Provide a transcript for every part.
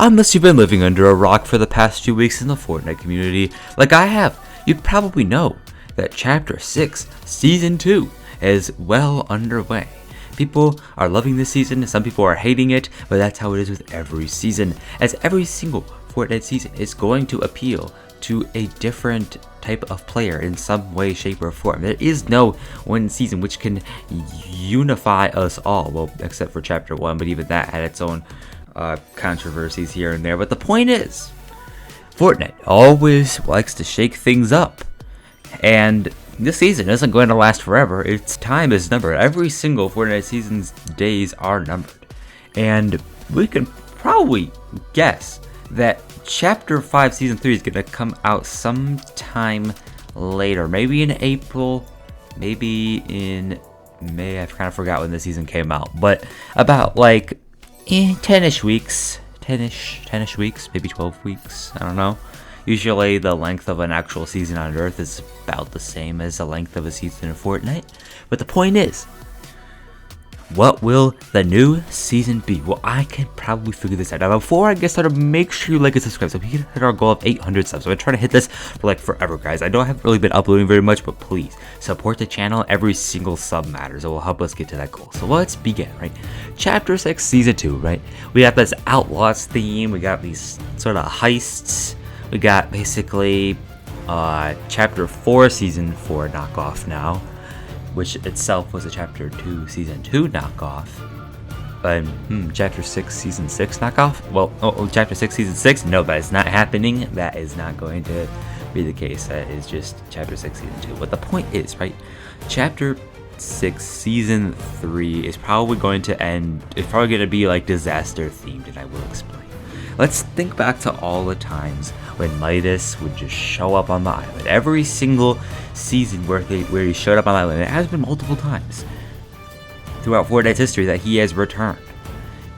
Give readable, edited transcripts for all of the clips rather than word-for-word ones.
Unless you've been living under a rock for the past few weeks in the Fortnite community, like I have, you probably know that Chapter 6, Season 2 is well underway. People are loving this season, some people are hating it, but that's how it is with every season, as every single Fortnite season is going to appeal to a different type of player in some way, shape, or form. There is no one season which can unify us all, well, except for Chapter 1, but even that had its own controversies here and there. But the point is, Fortnite always likes to shake things up, and this season isn't going to last forever. Its time is numbered. Every single Fortnite season's days are numbered, and we can probably guess that Chapter 5 Season 3 is going to come out sometime later, maybe in April, maybe in May. I kind of forgot when the season came out, but about like 10-ish weeks, 10-ish weeks, maybe 12 weeks, I don't know. Usually the length of an actual season on Earth is about the same as the length of a season in Fortnite. But the point is, what will the new season be? Well, I can probably figure this out. Now, before I get started, make sure you like and subscribe so we can hit our goal of 800 subs. So I'm trying to hit this for like forever, guys. I know I haven't really been uploading very much, but please support the channel. Every single sub matters. It will help us get to that goal. So let's begin, right? Chapter 6, Season 2, right? We got this Outlaws theme. We got these sort of heists. We got basically Chapter 4, Season 4 knockoff now, which itself was a Chapter 2, Season 2 knockoff. Chapter 6, Season 6 knockoff? Well, Chapter 6, Season 6? No, that is not happening. That is not going to be the case. That is just Chapter 6, Season 2. But the point is, right, Chapter 6, Season 3 is probably going to end, it's probably going to be like disaster themed, and I will explain. Let's think back to all the times when Midas would just show up on the island. Every single season where he showed up on the island, it has been multiple times throughout Fortnite's history that he has returned.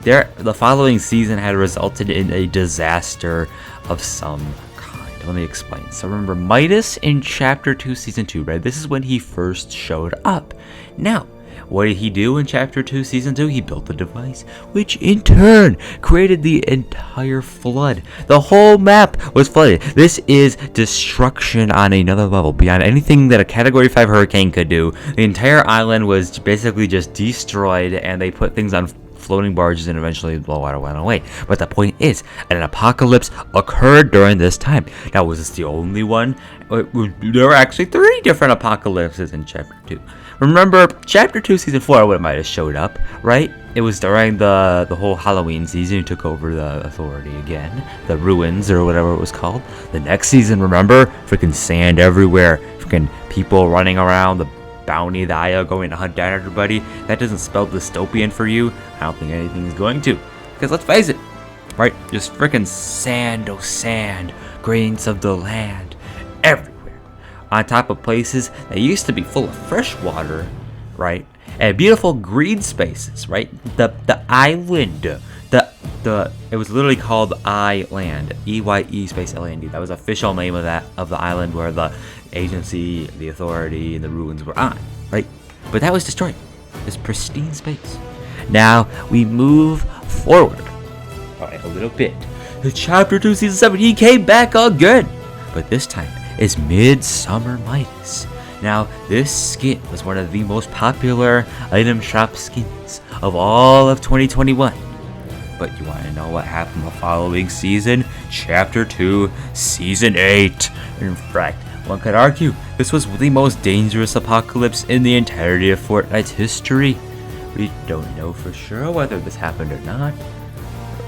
The following season had resulted in a disaster of some kind. Let me explain. So remember, Midas in Chapter 2, Season 2, right? This is when he first showed up. Now, what did he do in Chapter 2, Season 2? He built the device, which in turn created the entire flood. The whole map was flooded. This is destruction on another level, beyond anything that a Category 5 hurricane could do. The entire island was basically just destroyed, and they put things on floating barges, and eventually the water went away. But the point is, an apocalypse occurred during this time. Now, was this the only one? There were actually 3 different apocalypses in Chapter 2. Remember, Chapter 2, Season 4, what might have showed up, right? It was during the whole Halloween season. He took over the authority again. The ruins, or whatever it was called. The next season, remember? Freaking sand everywhere. Freaking people running around. The bounty, the IO going to hunt down everybody. That doesn't spell dystopian for you. I don't think anything is going to. Because let's face it, right? Just freaking sand, oh sand. Grains of the land. Everywhere. On top of places that used to be full of fresh water, right? And beautiful green spaces, right? The island, it was literally called I-Land, E-Y-E space L-A-N-D. That was the official name of the island where the agency, the authority, and the ruins were on, right? But that was destroyed. This pristine space. Now we move forward, all right, a little bit. The Chapter 2, Season 7, he came back again, but this time is Midsummer Midas. Now, this skin was one of the most popular item shop skins of all of 2021. But you want to know what happened the following season? Chapter 2, Season 8. In fact, one could argue this was the most dangerous apocalypse in the entirety of Fortnite's history. We don't know for sure whether this happened or not.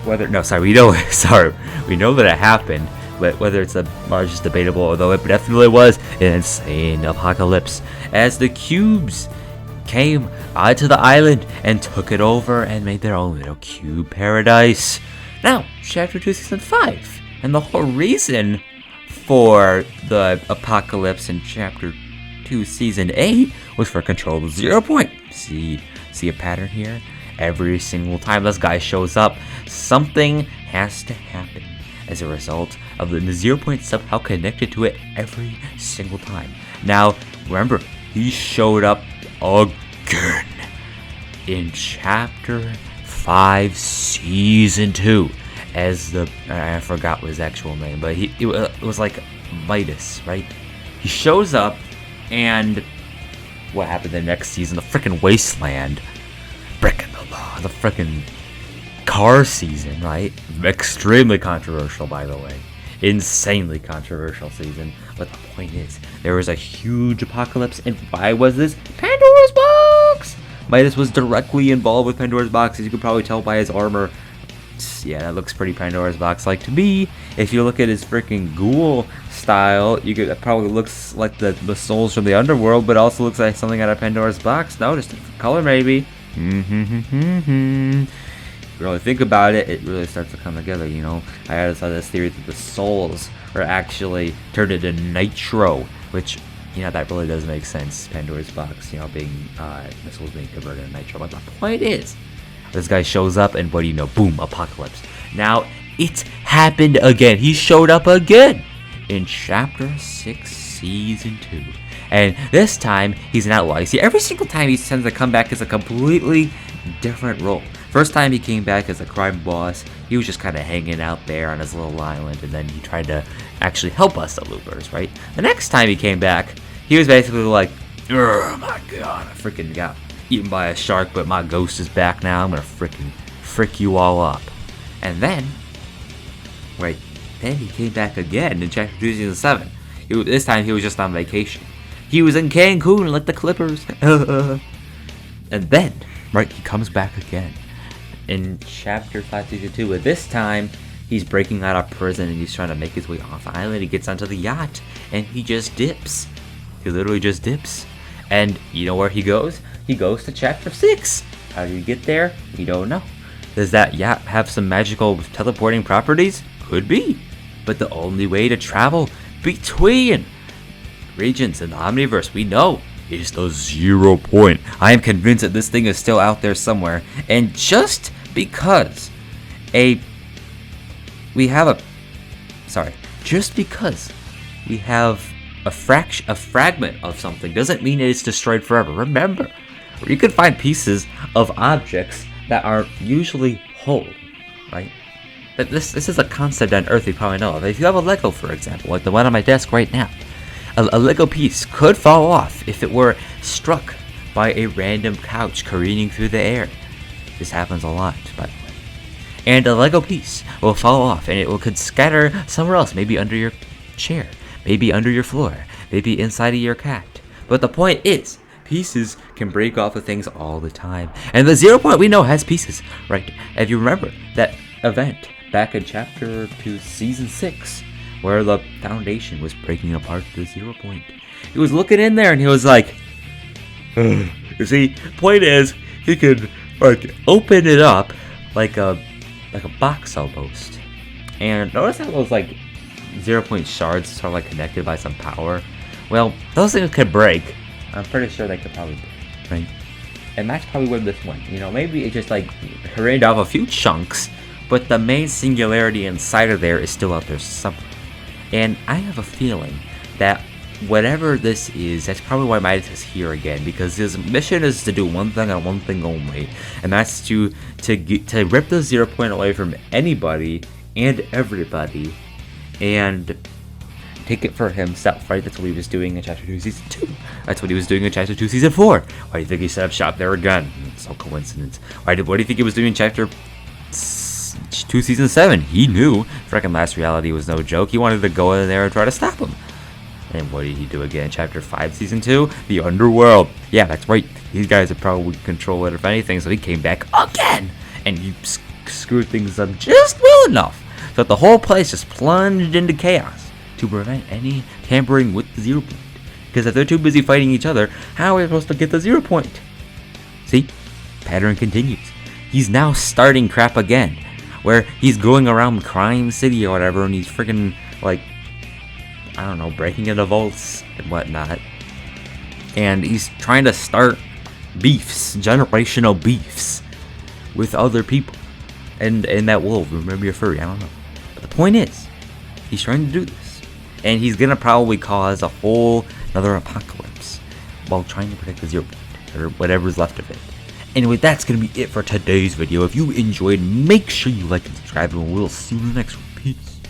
We know that it happened. But whether it's the largest debatable, although it definitely was an insane apocalypse, as the cubes came onto the island and took it over and made their own little cube paradise. Now, Chapter 2, Season 5, and the whole reason for the apocalypse in Chapter 2, Season 8 was for control of 0 point. See a pattern here? Every single time this guy shows up, something has to happen as a result of the 0 point somehow connected to it every single time. Now, remember, he showed up again in Chapter 5, Season 2. as the, I forgot his actual name, but it was like Midas, right? He shows up, and what happened the next season? The freaking wasteland, breaking the law, the freaking car season, right? Extremely controversial, by the way. Insanely controversial season. But the point is, there was a huge apocalypse, and why was this? Pandora's box! Midas was directly involved with Pandora's box, as you could probably tell by his armor. Yeah, that looks pretty Pandora's box like to me. If you look at his freaking ghoul style, it probably looks like the souls from the underworld, but also looks like something out of Pandora's box. No, just a different color maybe. If you really think about it, it really starts to come together, you know. I had this theory that the souls are actually turned into nitro, which, you know, that really does make sense. Pandora's box, you know, being the souls being converted to nitro. But the point is, this guy shows up, and what do you know? Boom, apocalypse. Now, it happened again. He showed up again in Chapter 6, Season 2. And this time, he's an outlaw. See, every single time he tends to come back as a completely different role. First time he came back as a crime boss, he was just kind of hanging out there on his little island, and then he tried to actually help us, the loopers, right? The next time he came back, he was basically like, oh my god, I freaking got eaten by a shark, but my ghost is back now. I'm gonna freaking frick you all up. And then, then he came back again in Chapter 2, Season 7. This time he was just on vacation. He was in Cancun like the Clippers. And then, he comes back again in Chapter 5, Season 2. But this time, he's breaking out of prison and he's trying to make his way off the island. He gets onto the yacht and he just dips. He literally just dips. And you know where he goes? He goes to Chapter 6. How do you get there? We don't know. Does that yacht have some magical teleporting properties? Could be. But the only way to travel between regions in the Omniverse, we know, is the 0 point. I am convinced that this thing is still out there somewhere. And just because we have a fragment of something doesn't mean it's destroyed forever. Remember, you can find pieces of objects that are usually whole, right? But this is a concept on Earth you probably know of. If you have a Lego, for example, like the one on my desk right now, a Lego piece could fall off if it were struck by a random couch careening through the air. This happens a lot, by the way. And a Lego piece will fall off and could scatter somewhere else, maybe under your chair, maybe under your floor, maybe inside of your cat. But the point is, pieces can break off of things all the time. And the 0 point we know has pieces, right? If you remember that event back in Chapter 2, Season 6, where the Foundation was breaking apart the 0 point. He was looking in there and he was like, you see, point is, he could open it up like a box almost. And notice how those 0 point shards sort of connected by some power? Well, those things could break. I'm pretty sure they could probably break, right? And that's probably where this went. You know, maybe it just rained off a few chunks, but the main singularity inside of there is still out there somewhere. And I have a feeling that whatever this is, that's probably why Midas is here again, because his mission is to do one thing and one thing only, and that's to rip the 0 point away from anybody and everybody and take it for himself, right? That's what he was doing in Chapter 2, Season 2. That's what he was doing in Chapter 2, Season 4. Why do you think he set up shop there again? It's no coincidence. What do you think he was doing in Chapter 2, Season 7? He knew freaking Last Reality was no joke. He wanted to go in there and try to stop him. And what did he do again in Chapter 5, Season 2? The Underworld. Yeah, that's right. These guys would probably control it, if anything, so he came back again. And he screwed things up just well enough so that the whole place just plunged into chaos to prevent any tampering with the 0 point. Because if they're too busy fighting each other, how are we supposed to get the 0 point? See? Pattern continues. He's now starting crap again, where he's going around Crime City or whatever, and he's freaking, I don't know, breaking into vaults and whatnot. And he's trying to start beefs, generational beefs, with other people. And that wolf, remember your furry, I don't know. But the point is, he's trying to do this. And he's gonna probably cause a whole another apocalypse while trying to protect the 0 point, or whatever's left of it. Anyway, that's going to be it for today's video. If you enjoyed, make sure you like and subscribe, and we'll see you in the next one. Peace.